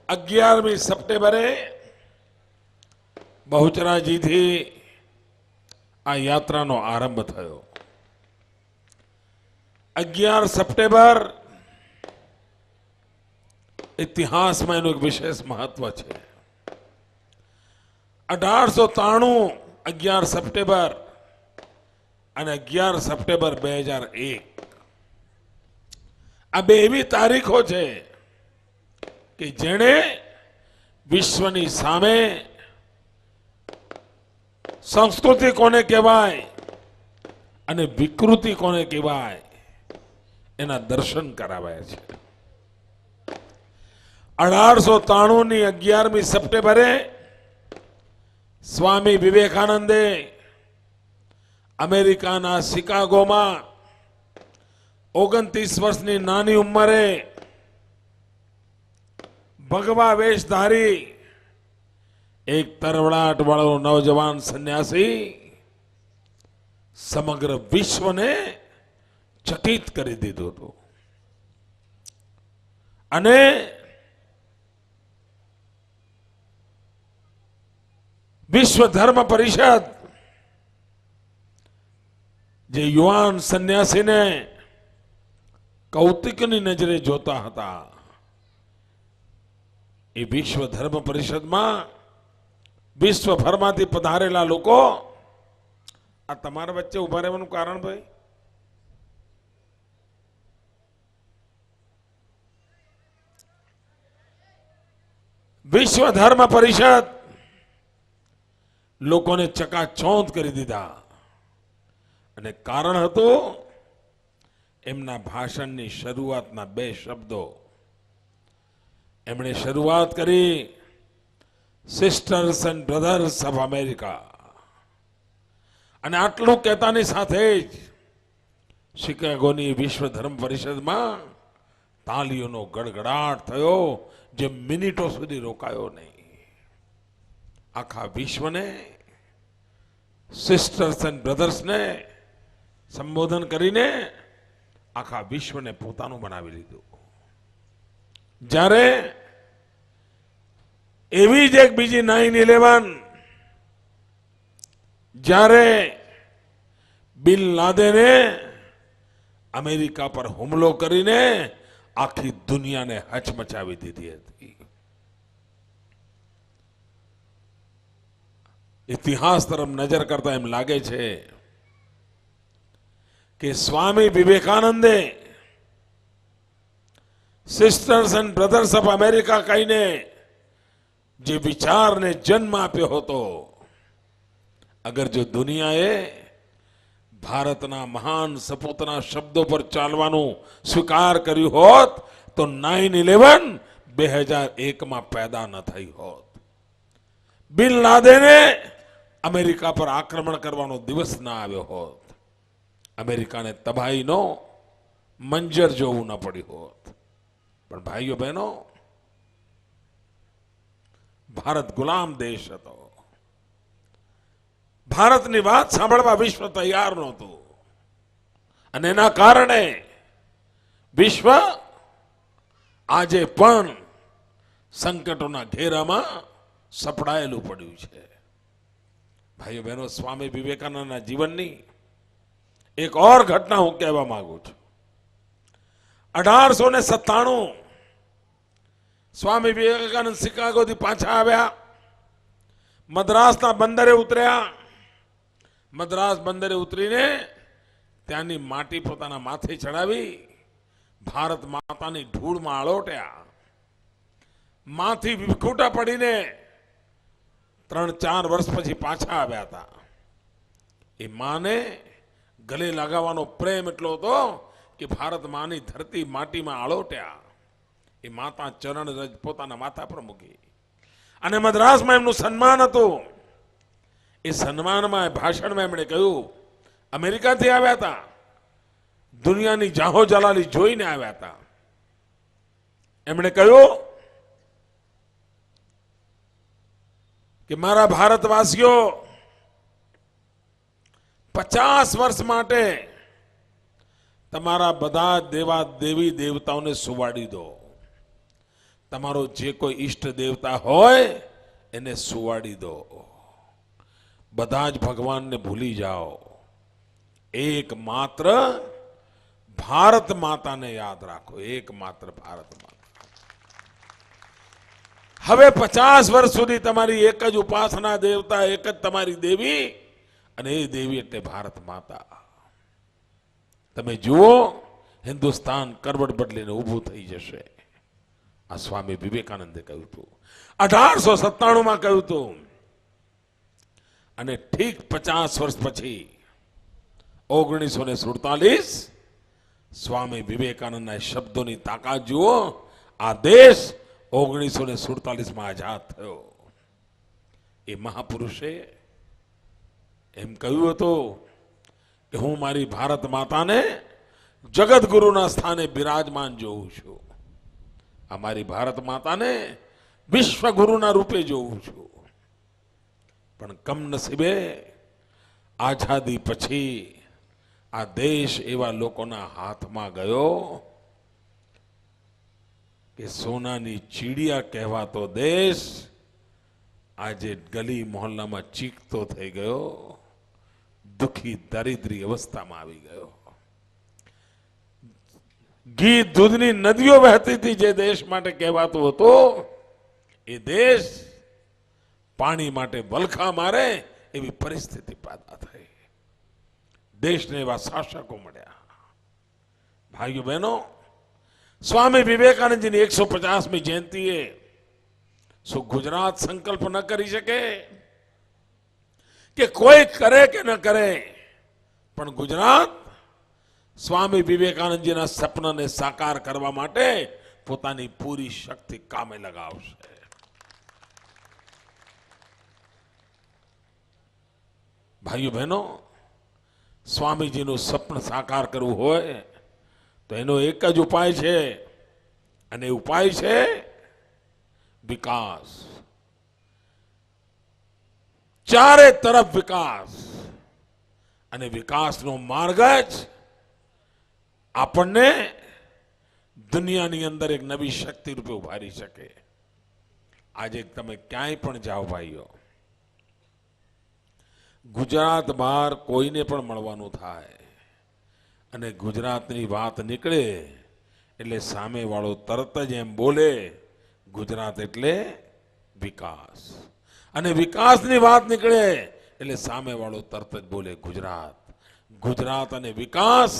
11મી સપ્ટેમ્બરે બહુચરાજીથી આ યાત્રાનો આરંભ થયો। 11 સપ્ટેમ્બર ઇતિહાસમાં એનું એક વિશેષ મહત્વ છે। 1893 11 સપ્ટેમ્બર અને 11 સપ્ટેમ્બર 2001 આ બે એવી તારીખો છે કે જેણે વિશ્વની સામે સંસ્કૃતિ કોને કહેવાય અને વિકૃતિ કોને કહેવાય એના દર્શન કરાવ્યા છે। 1893ની 11મી સપ્ટેમ્બરે સ્વામી વિવેકાનંદે અમેરિકાના શિકાગોમાં 29 વર્ષની નાની ઉંમરે ભગવા વેશધારી એક તરવડાટ વાળો નવજવાન સન્યાસી સમગ્ર વિશ્વને ચકિત કરી દીધું હતું અને વિશ્વ ધર્મ પરિષદ જે યુવાન સન્યાસીને કૌતુકની નજરે જોતા હતા એ વિશ્વ ધર્મ પરિષદમાં વિશ્વભરમાંથી પધારેલા લોકો આ તમારા વચ્ચે ઉભા રહેવાનું કારણ ભાઈ વિશ્વ ધર્મ પરિષદ લોકોને ચકાચૌંધ કરી દીધા અને કારણ હતું એમના ભાષણની શરૂઆતના બે શબ્દો એમણે શરૂઆત કરી sisters and brothers of America અને આટલું કહેતાની સાથે જ શિકાગોની વિશ્વ ધર્મ પરિષદમાં તાલીઓનો ગડગડાટ થયો જે મિનિટો સુધી રોકાયો નહીં। આખા વિશ્વને સિસ્ટર્સ એન્ડ બ્રધર્સને સંબોધન કરીને આખા વિશ્વને પોતાનું બનાવી લીધું। જ્યારે એવી જ એક બીજી 9/11 જ્યારે બિન લાદેને અમેરિકા પર હુમલો કરીને આખી દુનિયાને હચમચાવી દીધી હતી। ઇતિહાસ તરફ નજર કરતા એમ લાગે છે કે સ્વામી વિવેકાનંદે sisters and brothers of America કહીને જે વિચારને જન્મ આપ્યો હતો અગર જો દુનિયાએ ભારતના મહાન સપૂતના શબ્દો પર ચાલવાનું સ્વીકાર કર્યું હોત તો 9/11 2001માં પેદા ન થઈ હોત। બિન લાદેને અમેરિકા પર આક્રમણ કરવાનો દિવસ ના આવ્યો હોત, અમેરિકાને તબાહીનો મંજર જોવું ન પડ્યું હોત। પણ ભાઈઓ બહેનો ભારત ગુલામ દેશ હતો, ભારતની વાત સાંભળવા વિશ્વ તૈયાર નહોતું અને એના કારણે વિશ્વ આજે પણ સંકટોના ઘેરામાં સપડાયેલું પડ્યું છે। ભાઈઓ બહેનો સ્વામી વિવેકાનંદના જીવનની એક ઓર ઘટના હું કહેવા માંગુ છું। 1897 સ્વામી વિવેકાનંદ શિકાગોથી પાછા આવ્યા, મદ્રાસના બંદરે ઉતર્યા। મદ્રાસ બંદરે ઉતરીને ત્યાંની માટી પોતાના માથે ચડાવી ભારત માતાની ધૂળમાં આળોટ્યા। માથી વિખૂટા પડીને 3-4 વર્ષ પછી પાછા આવ્યા હતા। એ માને ગલે લગાવવાનો પ્રેમ એટલો હતો કે ભારત માની ધરતી માટીમાં આળોટ્યા। એ માતા ચરણ રજ પોતાના માથા પર મૂકી અને મદ્રાસમાં એમનું સન્માન હતું। એ સન્માનમાં ભાષણમાં એમણે કહ્યું, અમેરિકાથી આવ્યા હતા, દુનિયાની જાહો જલાલી જોઈને આવ્યા હતા। એમણે કહ્યું કે મારા ભારતવાસીઓ 50 વર્ષ માટે તમારા બધા દેવા દેવી દેવતાઓને સુવાડી દો, તમારો જે કોઈ ઈષ્ટ દેવતા હોય એને સુવાડી દો, બધા જ ભગવાનને ભૂલી જાઓ, એકમાત્ર ભારત માતાને યાદ રાખો, એકમાત્ર ભારત માતા. હવે 50 વર્ષ સુધી તમારી એક જ ઉપાસના દેવતા, એક જ તમારી દેવી, અને એ દેવી એટલે ભારત માતા. તમે જુઓ હિન્દુસ્તાન કરવટ બદલીને ઊભું થઈ જશે. આ સ્વામી વિવેકાનંદે કહ્યું હતું, 1897માં કહ્યું હતું, અને ઠીક 50 વર્ષ પછી 1947 સ્વામી વિવેકાનંદના શબ્દોની તાકાત જુઓ. આ દેશ 1947માં આઝાદ થયો. એ મહાપુરુષે એમ કહ્યું હતું કે હું મારી ભારત માતાને જગત ગુરુના સ્થાને બિરાજમાન જોઉં છું, અમારી ભારત માતાને વિશ્વ ગુરુના રૂપે જોઉં છું. પણ કમનસીબે આઝાદી પછી આ દેશ એવા લોકોના હાથમાં ગયો કે સોનાની ચીડિયા કહેવાતો દેશ આજે ગલી મોહલ્લામાં ચીકતો થઈ ગયો, દુખી દરિદ્રી અવસ્થામાં આવી ગયો. ઘી દૂધની નદીઓ વહેતી હતી જે દેશ માટે કહેવાતું હતું, એ દેશ પાણી માટે વલખા મારે એવી પરિસ્થિતિ પેદા થઈ. દેશને એવા શાસકો મળ્યા. ભાઈઓ બહેનો, સ્વામી વિવેકાનંદજીની 150મી જયંતીએ શું ગુજરાત સંકલ્પ ન કરી શકે કે કોઈ કરે કે ન કરે પણ ગુજરાત સ્વામી વિવેકાનંદજીના સપનાને સાકાર કરવા માટે પોતાની પૂરી શક્તિ કામે લગાવશે. ભાઈઓ બહેનો, સ્વામીજીનું સપન સાકાર કરવું હોય તો એનો એક જ ઉપાય છે, અને ઉપાય છે વિકાસ. ચારે તરફ વિકાસ, અને વિકાસનો માર્ગ જ આપણને દુનિયાની અંદર એક નવી શક્તિ રૂપે ઉભારી શકે. આજે તમે ક્યાંય પણ જાઓ ભાઈઓ, ગુજરાત બહાર કોઈને પણ મળવાનું થાય અને ગુજરાતની વાત નીકળે એટલે સામેવાળો તરત જ એમ બોલે ગુજરાત એટલે વિકાસ, અને વિકાસની વાત નીકળે એટલે સામેવાળો તરત જ બોલે ગુજરાત. ગુજરાત અને વિકાસ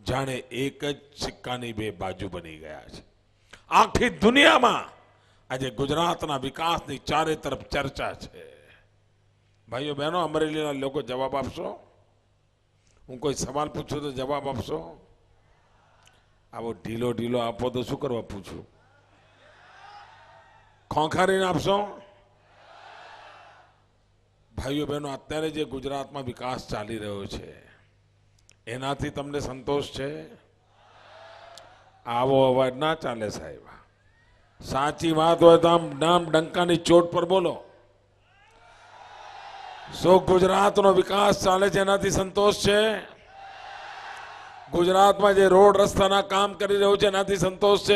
જાણે એક જ સિક્કાની બે બાજુ બની ગયા છે. આખી દુનિયામાં આજે ગુજરાતના વિકાસની ચારે તરફ ચર્ચા છે. ભાઈઓ બહેનો, અમરેલીના લોકો જવાબ આપશો? હું કોઈ સવાલ પૂછું તો જવાબ આપશો? આવો ઢીલો ઢીલો આપો તો શું કરવા પૂછું? ખોંખારીને આપશો? ભાઈઓ બહેનો, અત્યારે જે ગુજરાતમાં વિકાસ ચાલી રહ્યો છે એનાથી તમને સંતોષ છે? આવો અવાજ ના ચાલે સાહેબ. સાચી વાત હોય તો આમ નામ ડંકાની ચોટ પર બોલો. શું ગુજરાતનો વિકાસ ચાલે છે એનાથી સંતોષ છે? ગુજરાતમાં જે રોડ રસ્તાના કામ કરી રહ્યું છે એનાથી સંતોષ છે?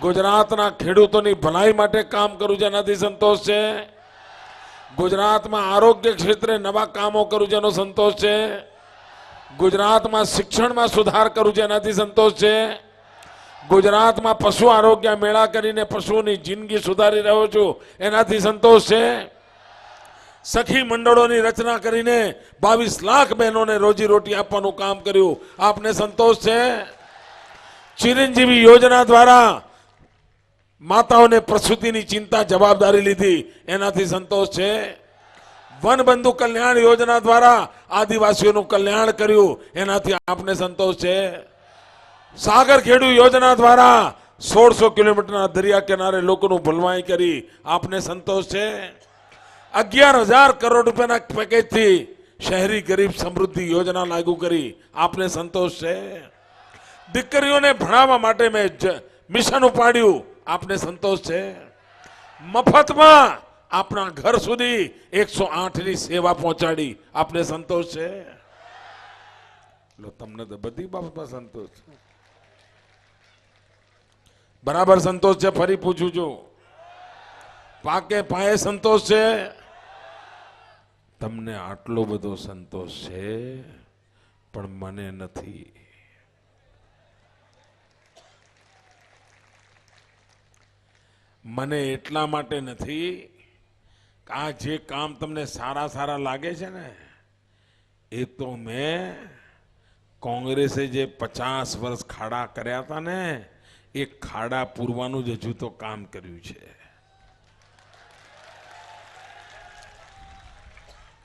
ગુજરાતના ખેડૂતોની ભલાઈ માટે કામ કર્યું છે એનાથી સંતોષ છે? ગુજરાતમાં આરોગ્ય ક્ષેત્રે નવા કામો કર્યું છે એનો સંતોષ છે? ગુજરાતમાં શિક્ષણમાં સુધાર કર્યું છે એનાથી સંતોષ છે? ગુજરાતમાં પશુ આરોગ્ય મેળા કરીને પશુઓની જિંદગી સુધારી રહ્યો છું એનાથી સંતોષ છે? સખી મંડળોની રચના કરીને 22 લાખ બહેનોને રોજી રોટી આપવાનું કામ કર્યું, આપને સંતોષ છે? ચિરંજીવી યોજના દ્વારા માતાઓને પ્રસૂતિની ચિંતા જવાબદારી લીધી એનાથી સંતોષ છે? વનબંધુ કલ્યાણ યોજના દ્વારા આદિવાસીઓનું કલ્યાણ કર્યું એનાથી આપને સંતોષ છે? સાગર ખેડુ યોજના દ્વારા 1600 કિલોમીટરના દરિયા કિનારે લોકોનું ભલવાઈ કરી આપને સંતોષ છે? 11,000 કરોડ રૂપિયાના પેકેજથી શહેરી ગરીબ સમૃદ્ધિ યોજના લાગુ કરી આપને સંતોષ છે? દીકરીઓને ભણાવવા માટે મેં મિશન ઉપાડ્યું આપને સંતોષ છે? મફતમાં આપણા ઘર સુધી 108ની સેવા પહોંચાડી આપને સંતોષ છે? તમને તો બધી બાબતમાં સંતોષ છે. બરાબર સંતોષ છે? ફરી પૂછું છું, પાકે પાયે સંતોષ છે? તમને આટલો બધો સંતોષ છે પણ મને નથી. મને એટલા માટે નથી કે આ જે કામ તમને સારા સારા લાગે છે ને એ તો મેં કોંગ્રેસે જે 50 વર્ષ ખાડા કર્યા હતા ને એ ખાડા પૂરવાનું જ હજુ તો કામ કર્યું છે.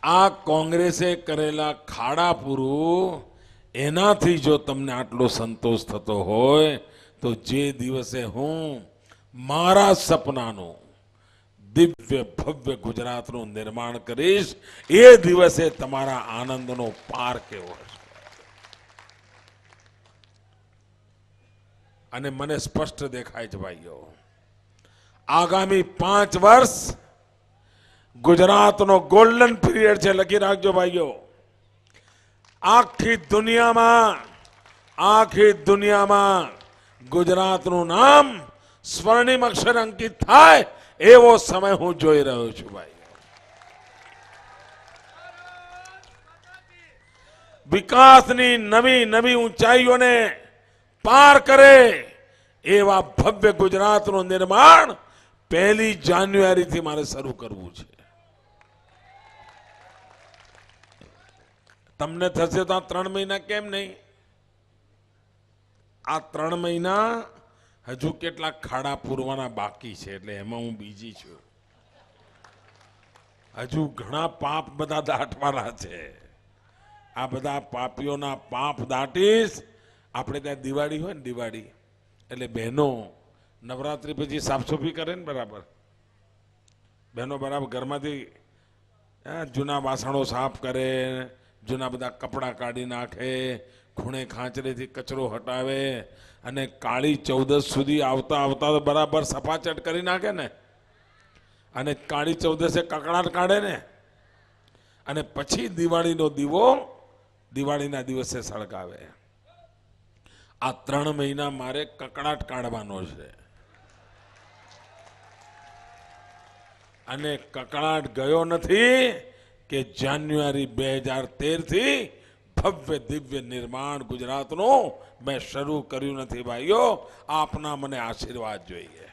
આ કોંગ્રેસે કરેલા ખાડા પૂરું એનાથી જો તમને આટલો સંતોષ થતો હોય તો જે દિવસે હું મારા સપનાનું દિવ્ય ભવ્ય ગુજરાતનું નિર્માણ કરીશ એ દિવસે તમારા આનંદનો પાર કેવો હશે. અને મને સ્પષ્ટ દેખાય છે ભાઈઓ, આગામી 5 વર્ષ ગુજરાતનો ગોલ્ડન પીરિયડ છે. લખી રાખજો ભાઈઓ. આખી દુનિયામાં ગુજરાતનું નામ સ્વર્ણિમ અક્ષર અંકિત થાય એવો સમય હું જોઈ રહ્યો છું ભાઈ. વિકાસની નવી નવી ઊંચાઈઓને પાર કરે એવા ભવ્ય ગુજરાતનું નિર્માણ 1 જાન્યુઆરીથી મારે શરૂ કરવું છે. તમને થશે તો આ 3 મહિના કેમ નહીં? આ 3 મહિના હજુ કેટલાક ખાડા પૂરવાના બાકી છે એટલે એમાં હું બીજી છું. હજુ ઘણા પાપ બધા દાટવાના છે. આ બધા પાપીઓના પાપ દાટીશ. આપણે ત્યાં દિવાળી હોય ને, દિવાળી એટલે બહેનો નવરાત્રી પછી સાફસફાઈ કરે ને, બરાબર બહેનો બરાબર ઘરમાંથી જૂના વાસણો સાફ કરે, જૂના બધા કપડાં કાઢી નાખે, ખૂણે ખાંચરેથી કચરો હટાવે અને કાળી 14 સુધી આવતા આવતા તો બરાબર સફાચટ કરી નાખે ને. અને કાળી 14 કકડાટ કાઢે ને અને પછી દિવાળીનો દીવો દિવાળીના દિવસે સળગાવે. આ 3 મહિના મારે કકડાટ કાઢવાનો છે. અને કકડાટ ગયો નથી કે જાન્યુઆરી 2013 થી ભવ્ય દિવ્ય નિર્માણ ગુજરાતનું મેં શરૂ કર્યું નથી ભાઈઓ. આપના મને આશીર્વાદ જોઈએ.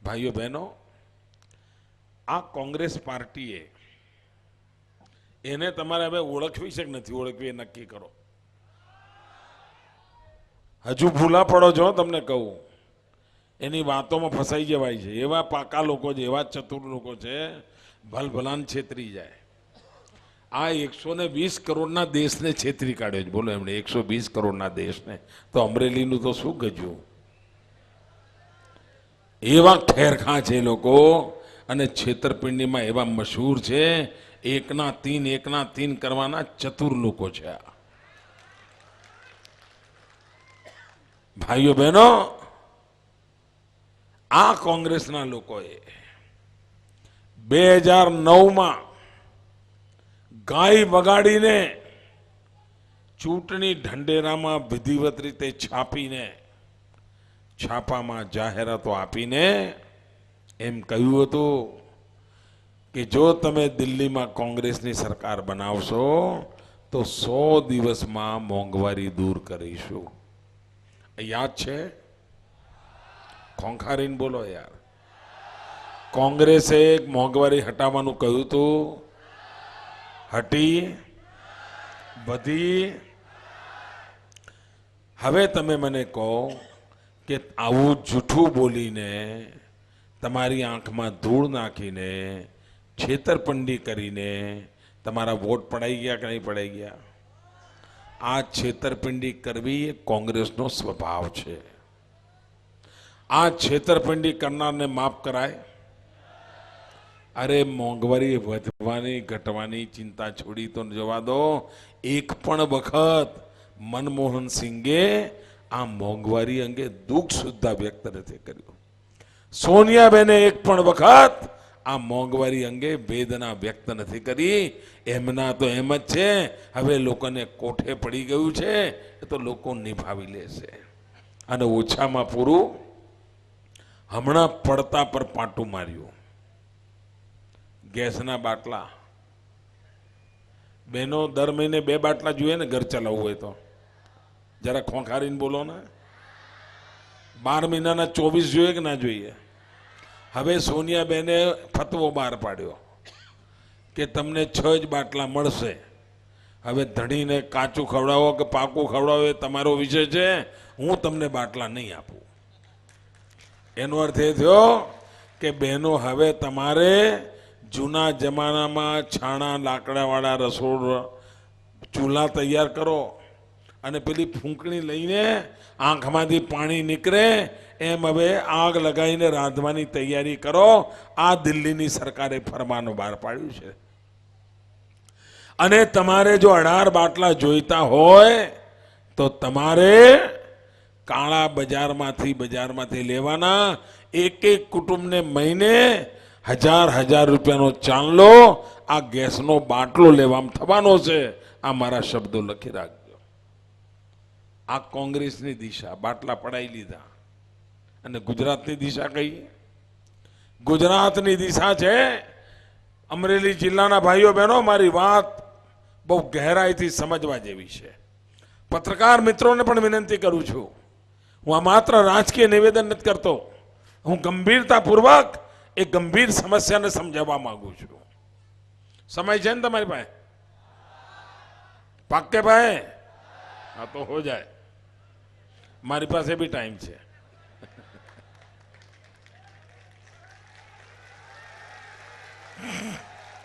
ભાઈઓ બહેનો, આ કોંગ્રેસ પાર્ટીએ એને તમારે હવે ઓળખવી છે કે નથી ઓળખવી એ નક્કી કરો. હજુ ભૂલા પડો છો, તમને કહું. એની વાતોમાં ફસાઈ જવાય છે. એવા પાકા લોકો છે, એવા ચતુર લોકો છે, ભલભલાન છેતરી જાય. આ 120 કરોડના દેશને છેતરી કાઢ્યો છે. બોલો એમણે 120 કરોડના દેશને. તો અમરેલીનું તો શું ગજ્યું. એવા ઠેરખા છે લોકો અને છેતરપિંડીમાં એવા મશહૂર છે. એકના તીન કરવાના ચતુર લોકો છે. ભાઈઓ બહેનો, આ કોંગ્રેસના લોકોએ 2009માં ગાય વગાડીને ચૂંટણી ઢંઢેરામાં વિધિવત રીતે છાપીને, છાપામાં જાહેરાતો આપીને એમ કહ્યું હતું કે જો તમે દિલ્હીમાં કોંગ્રેસની સરકાર બનાવશો તો 100 દિવસમાં મોંઘવારી દૂર કરીશું. યાદ છે? ખોંખારીને બોલો યાર. કોંગ્રેસે મોંઘવારી હટાવવાનું કહ્યું હતું, હટી, વધી. હવે તમે મને કહો કે આવું જૂઠું બોલીને, તમારી આંખમાં ધૂળ નાખીને, છેતરપિંડી કરીને તમારા વોટ પડાઈ ગયા કે નહીં પડાઈ ગયા? આ છેતરપિંડી કરવી એ કોંગ્રેસનો સ્વભાવ છે. આ છેતરપિંડી કરનારને માફ કરાય? અરે મોંઘવારી વધવાની ઘટવાની ચિંતા છોડી તો જવા દો. એક પણ વખત મનમોહન સિંઘે આ મોંઘવારી અંગે દુઃખ સુદ્ધા વ્યક્ત નથી કર્યું. સોનિયાબેને એક પણ વખત આ મોંઘવારી અંગે વેદના વ્યક્ત નથી કરી. એમના તો એમ જ છે, હવે લોકોને કોઠે પડી ગયું છે એ તો લોકો નિભાવી લેશે. અને ઓછામાં પૂરું હમણાં પડતા પર પાટું માર્યું. ગેસના બાટલા, બહેનો દર મહિને 2 બાટલા જોઈએ ને ઘર ચલાવવું હોય તો, જરા ખોંખારીને બોલો ને. 12 મહિનાના 24 જોઈએ કે ના જોઈએ? હવે સોનિયાબેને ફતવો બહાર પાડ્યો કે તમને 6 જ બાટલા મળશે. હવે ધણીને કાચું ખવડાવો કે પાકું ખવડાવો એ તમારો વિષય છે, હું તમને બાટલા નહીં આપું. એનો અર્થ એ થયો કે બહેનો હવે તમારે જૂના જમાનામાં છાણા લાકડાવાળા રસોડ ચૂલા તૈયાર કરો અને પેલી ફૂંકણી લઈને આંખમાંથી પાણી નીકળે એમ હવે આગ લગાવીને રાંધવાની તૈયારી કરો. આ દિલ્હીની સરકારે ફરમાનો બહાર પાડ્યું છે. અને તમારે જો 18 બાટલા જોઈતા હોય તો તમારે કાળા બજારમાંથી લેવાના. એક કુટુંબને મહિને 1000 રૂપિયાનો ચાંદલો આ ગેસનો બાટલો લેવામાં થવાનો છે. આ મારા શબ્દો લખી રાખજો. આ કોંગ્રેસની દિશા, બાટલા પડાઈ લીધા. અને ગુજરાતની દિશા કઈ? ગુજરાતની દિશા છે, અમરેલી જિલ્લાના ભાઈઓ બહેનો, મારી વાત બહુ ગહેરાઈથી સમજવા જેવી છે. પત્રકાર મિત્રોને પણ વિનંતી કરું છું, હું આ માત્ર રાજકીય નિવેદન નથી કરતો, હું ગંભીરતાપૂર્વક એક ગંભીર સમસ્યાને સમજાવવા માંગુ છું. સમય છે ને તમારી પાસે? પાક્કે ભાઈ? હા તો હો જાય. મારી પાસે બી ટાઈમ છે.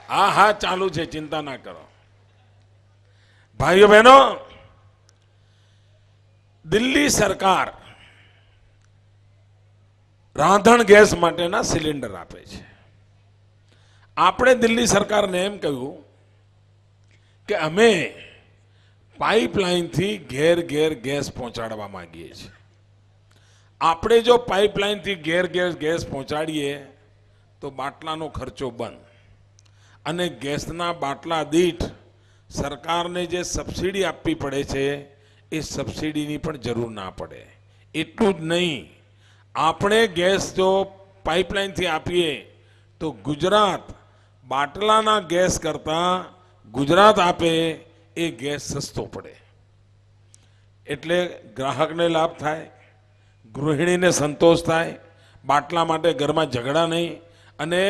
હા ચાલુ છે, ચિંતા ના કરો. ભાઈઓ બહેનો, દિલ્હી સરકાર રાંધણ ગેસ માટેના સિલિન્ડર આપે છે. આપણે દિલ્હી સરકારને એમ કહ્યું કે અમે પાઇપલાઇનથી ઘેર ઘેર ગેસ પહોંચાડવા માંગીએ છીએ. આપણે જો પાઇપલાઇનથી ઘેર ઘેર ગેસ પહોંચાડીએ તો બાટલાનો ખર્ચો બંધ, અને ગેસના બાટલા દીઠ સરકારને જે સબસિડી આપવી પડે છે એ સબસિડીની પણ જરૂર ના પડે. એટલું જ નહીં, આપણે ગેસ જો પાઇપલાઇનથી આપીએ તો ગુજરાત બાટલાના ગેસ કરતાં ગુજરાત આપે એ ગેસ સસ્તો પડે. એટલે ગ્રાહકને લાભ થાય, ગૃહિણીને સંતોષ થાય, બાટલા માટે ઘરમાં ઝઘડા નહીં, અને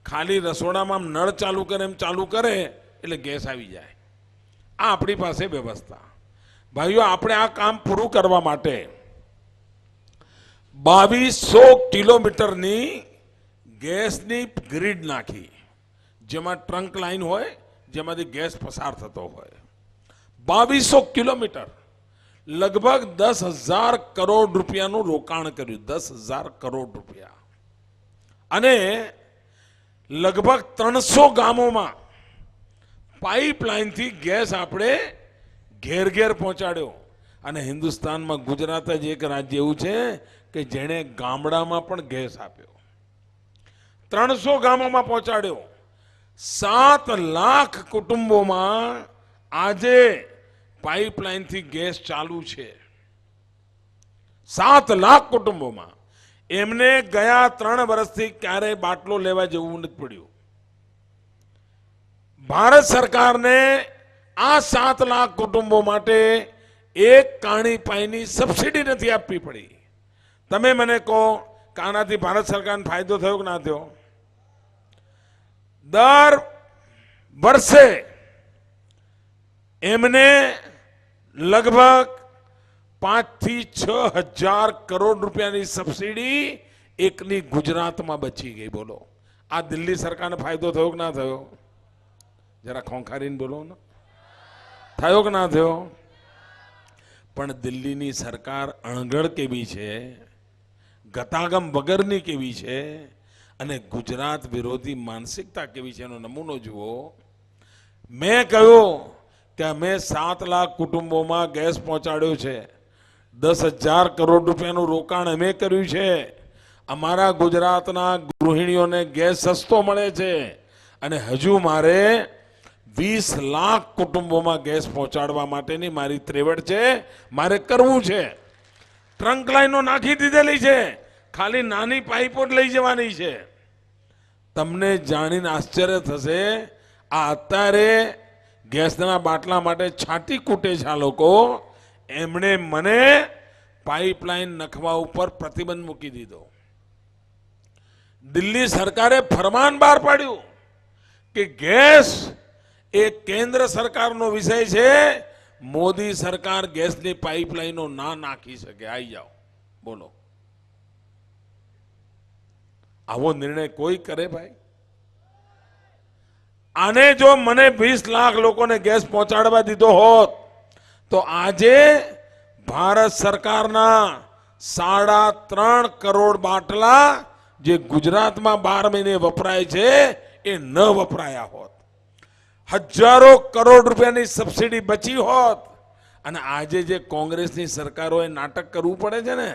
ખાલી રસોડામાં નળ ચાલુ કરે એમ ચાલુ કરે એટલે ગેસ આવી જાય. આ આપણી પાસે વ્યવસ્થા. ભાઈઓ, આપણે આ કામ પૂરું કરવા માટે 2200 કિલોમીટરની ગેસની ગ્રીડ નાખી, જેમાં ટ્રંક લાઈન હોય, જેમાંથી ગેસ પસાર થતો હોય. 2200 કિલોમીટર, લગભગ 10,000 કરોડ રૂપિયાનું રોકાણ કર્યું. 10,000 કરોડ રૂપિયા. અને લગભગ 300 ગામોમાં પાઇપલાઇનથી ગેસ આપણે ઘેર ઘેર પહોંચાડ્યો. અને હિન્દુસ્તાનમાં ગુજરાત જ એક રાજ્ય એવું છે કે જેણે ગામડામાં પણ ગેસ આપ્યો. 300 ગામોમાં પહોંચાડ્યો. 7 લાખ કુટુંબોમાં આજે પાઇપલાઇનથી ગેસ ચાલુ છે. 7 લાખ કુટુંબોમાં. એમને ગયા 3 વર્ષથી ક્યારેય બાટલો લેવા જવું નથી પડ્યું. ભારત સરકારને આ 7 લાખ કુટુંબો માટે એક કાણી પાઈની સબસિડી નથી આપવી પડી. તમે મને કહો કે આનાથી ભારત સરકારને ફાયદો થયો કે ના થયો? દર વર્ષે એમને લગભગ 5 થી 6 હજાર કરોડ રૂપિયાની સબસિડી એકની ગુજરાતમાં બચી ગઈ. બોલો, આ દિલ્હી સરકારને ફાયદો થયો કે ના થયો? જરા ખોંખારીને બોલો ને, થયો કે ના થયો? પણ દિલ્હીની સરકાર અણઘડ કેવી છે, ગતાગમ વગરની કેવી છે, અને ગુજરાત વિરોધી માનસિકતા કેવી છે એનો નમૂનો જુઓ. મેં કહ્યું કે અમે 7 લાખ કુટુંબોમાં ગેસ પહોંચાડ્યો છે. 10,000 કરોડ રૂપિયાનું રોકાણ અમે કર્યું છે. અમારા ગુજરાતના ગૃહિણીઓને ગેસ સસ્તો મળે છે. અને હજુ મારે 20 લાખ કુટુંબોમાં ગેસ પહોંચાડવા માટેની મારી ત્રેવડ છે, મારે કરવું છે. ટ્રંક લાઈનો નાખી દીધેલી છે, ખાલી નાની પાઇપો જ લઈ જવાની છે. તમને જાણીને આશ્ચર્ય થશે, આ અત્યારે ગેસના બાટલા માટે છાતી કૂટે છે આ લોકો, એમણે મને પાઇપલાઇન નખવા ઉપર પ્રતિબંધ મૂકી દીધો. દિલ્હી સરકારે ફરમાન બહાર પાડ્યું કે ગેસ એ કેન્દ્ર સરકારનો વિષય છે, મોદી સરકાર ગેસની પાઇપલાઇનો ના નાખી શકે. આવી જાઓ, બોલો. આવો નિર્ણય કોઈ કરે ભાઈ? આને જો મને 20 લાખ લોકોને ગેસ પહોંચાડવા દીધો હોત તો આજે ભારત સરકારના 3.5 કરોડ બાટલા જે ગુજરાતમાં 12 મહિને વપરાય છે એ ન વપરાયા હોત. હજારો કરોડ રૂપિયાની સબસિડી બચી હોત. અને આજે જે કોંગ્રેસની સરકારોએ નાટક કરવું પડે છે ને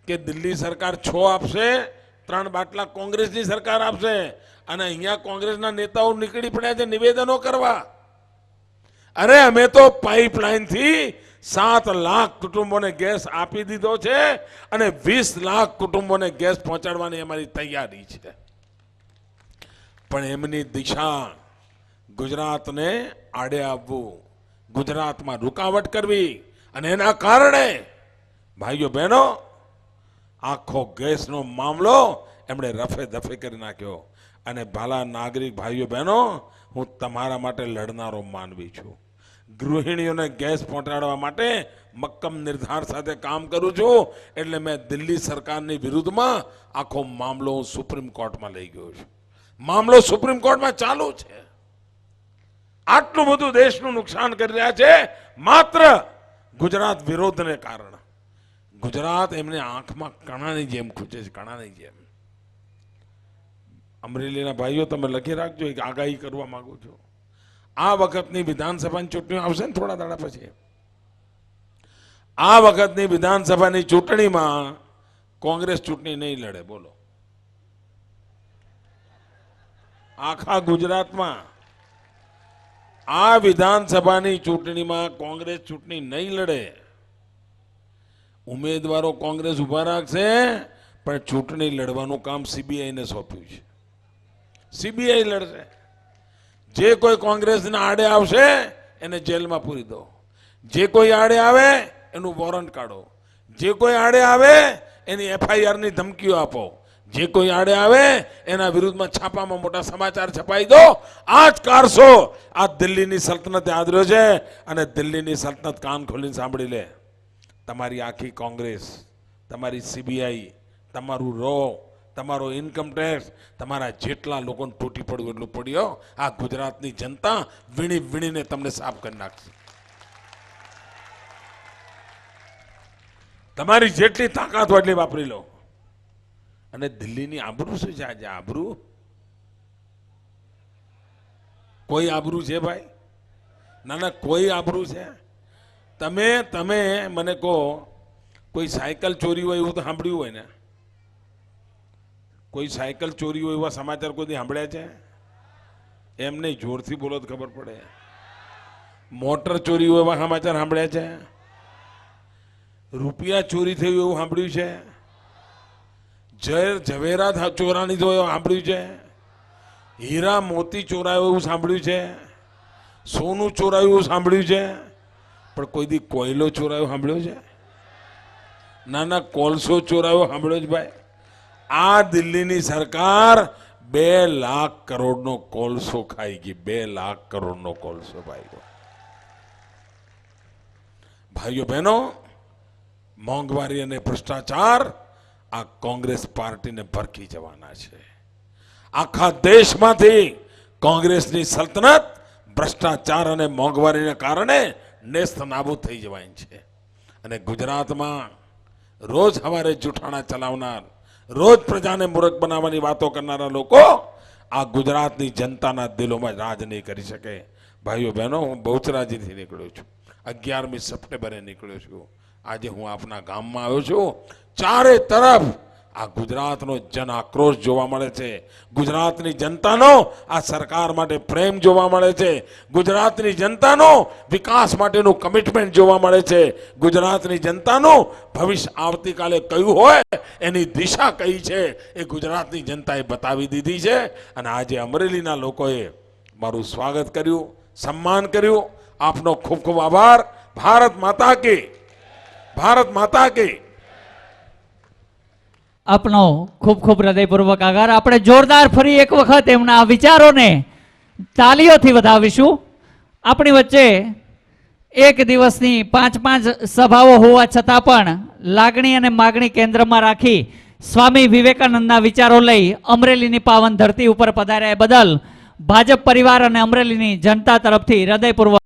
કે દિલ્હી સરકાર 6 આપશે, 3 બાટલા કોંગ્રેસની સરકાર આપશે, અને અહીંયા કોંગ્રેસના નેતાઓ નીકળી પડ્યા છે નિવેદનો કરવા. અરે અમે તો પાઇપલાઇન થી 7 લાખ કુટુંબોને ગેસ આપી દીધો છે અને 20 લાખ કુટુંબોને ગેસ પહોંચાડવાની અમારી તૈયારી છે. પણ એમની દિશા ગુજરાતને આડે આવવું, ગુજરાતમાં રૂકાવટ કરવી, અને એના કારણે ભાઈઓ બહેનો આખો ગેસનો મામલો એમણે રફે દફે કરી નાખ્યો. અને ભાલા નાગરિક ભાઈઓ બહેનો, હું તમારા માટે લડનારો માનવી છું. ગૃહિણીઓને ગેસ પહોંચાડવા માટે મક્કમ નિર્ધાર સાથે કામ કરું છું. એટલે મેં દિલ્હી સરકારની વિરુદ્ધમાં આખો મામલો હું સુપ્રીમ કોર્ટમાં લઈ ગયો છું. મામલો સુપ્રીમ કોર્ટમાં ચાલુ છે. આટલું બધું દેશનું નુકસાન કરી રહ્યા છે માત્ર ગુજરાત વિરોધને કારણે. ગુજરાત એમને આંખમાં કણાની જેમ ખૂચે છે, કણાની જેમ. અમરેલીના ભાઈઓ, તમે લખી રાખજો, એક આગાહી કરવા માંગુ છું. આ વખતની વિધાનસભાની ચૂંટણી આવશે ને થોડા દાડા પછી, આ વખતની વિધાનસભાની ચૂંટણીમાં કોંગ્રેસ ચૂંટણી નહીં લડે. બોલો, આખા ગુજરાતમાં આ વિધાનસભાની ચૂંટણીમાં કોંગ્રેસ ચૂંટણી નહીં લડે. ઉમેદવારો કોંગ્રેસ ઉભા રાખશે, પણ ચૂંટણી લડવાનું કામ સીબીઆઈને સોંપ્યું છે. સીબીઆઈ લડશે. જે કોઈ કોંગ્રેસના આડે આવશે એને જેલમાં પૂરી દો. જે કોઈ આડે આવે એનું વોરંટ કાઢો. જે કોઈ આડે આવે એની એફઆઈઆરની ધમકીઓ આપો. જે કોઈ આડે આવે એના વિરુદ્ધમાં છાપામાં મોટા સમાચાર છપાઈ દો. આ જ કારસો આ દિલ્હીની સલ્તનતે આદર્યો છે. અને દિલ્હીની સલ્તનત કાન ખોલીને સાંભળી લે. તમારી આખી કોંગ્રેસ, તમારી સીબીઆઈ, તમારું રો, તમારો ઇન્કમ ટેક્સ, તમારા જેટલા લોકોને તૂટી પડવું એટલું પડ્યો. આ ગુજરાતની જનતા વીણી વીણીને તમને સાફ કરી નાખશે. તમારી જેટલી તાકાત હોય એટલી વાપરી લો. અને દિલ્હીની આબરૂ શું છે આજે? આબરૂ, કોઈ આબરૂ છે ભાઈ? ના ના, કોઈ આબરૂ છે? તમે મને કહો, કોઈ સાયકલ ચોરી હોય એવું તો સાંભળ્યું હોય ને? કોઈ સાયકલ ચોરી હોય એવા સમાચાર કોઈ સાંભળ્યા છે? એમ નહીં, જોરથી બોલો તો ખબર પડે. મોટર ચોરી હોય એવા સમાચાર સાંભળ્યા છે? રૂપિયા ચોરી થયું એવું સાંભળ્યું છે? ઝવેરાત ચોરાની તો એવું સાંભળ્યું છે? હીરા મોતી ચોરાયો એવું સાંભળ્યું છે? સોનું ચોરાયું એવું સાંભળ્યું છે? પણ કોઈ દી કોયલો ચોરાયો સાંભળ્યો છે? ના ના, કોલસો ચોરાયો સાંભળ્યો છે ભાઈ? આ દિલ્હીની સરકાર 2 લાખ કરોડનો કોલસો ખાઈ ગઈ. 2 લાખ કરોડનો કોલસો ભાઈઓ. ભાઈઓ બહેનો, મોંઘવારી અને ભ્રષ્ટાચાર આ કોંગ્રેસ પાર્ટીને ભરખી જવાના છે. આખા દેશમાંથી કોંગ્રેસની સલ્તનત ભ્રષ્ટાચાર અને મોંઘવારીને કારણે નેસ્ત નાબૂદ થઈ જવાની છે. અને ગુજરાતમાં રોજ હવારે જૂઠાણા ચલાવનાર, રોજ પ્રજાને મૂર્ખ બનાવવાની વાતો કરનારા લોકો આ ગુજરાતની જનતાના દિલોમાં રાજ નહીં કરી શકે. ભાઈઓ બહેનો, હું બહુચરાજીથી નીકળ્યો છું. 11મી સપ્ટેમ્બરે નીકળ્યો છું. આજે હું આપના ગામમાં આવ્યો છું. ચારે તરફ આ ગુજરાતનો જન આક્રોશ જોવા મળે છે, ગુજરાતની જનતાનો આ સરકાર માટે પ્રેમ જોવા મળે છે, ગુજરાતની જનતાનો વિકાસ માટેનું કમિટમેન્ટ જોવા મળે છે, ગુજરાતની જનતાનું ભવિષ્ય આવતીકાલે કયું હોય એની દિશા કઈ છે એ ગુજરાતની જનતાએ બતાવી દીધી છે. અને આજે અમરેલીના લોકોએ મારું સ્વાગત કર્યું, સન્માન કર્યું. આપનો ખૂબ ખૂબ આભાર. ભારત માતા કી, ભારત માતા કી. આપનો ખૂબ ખૂબ હૃદયપૂર્વક આભાર. આપણે જોરદાર ફરી એક વખત એમના આ વિચારોને તાલીઓથી વધાવીશું. આપણી વચ્ચે એક દિવસની 5 સભાઓ હોવા છતાં પણ લાગણી અને માગણી કેન્દ્રમાં રાખી સ્વામી વિવેકાનંદના વિચારો લઈ અમરેલીની પાવન ધરતી ઉપર પધાર્યા બદલ ભાજપ પરિવાર અને અમરેલીની જનતા તરફથી હૃદયપૂર્વક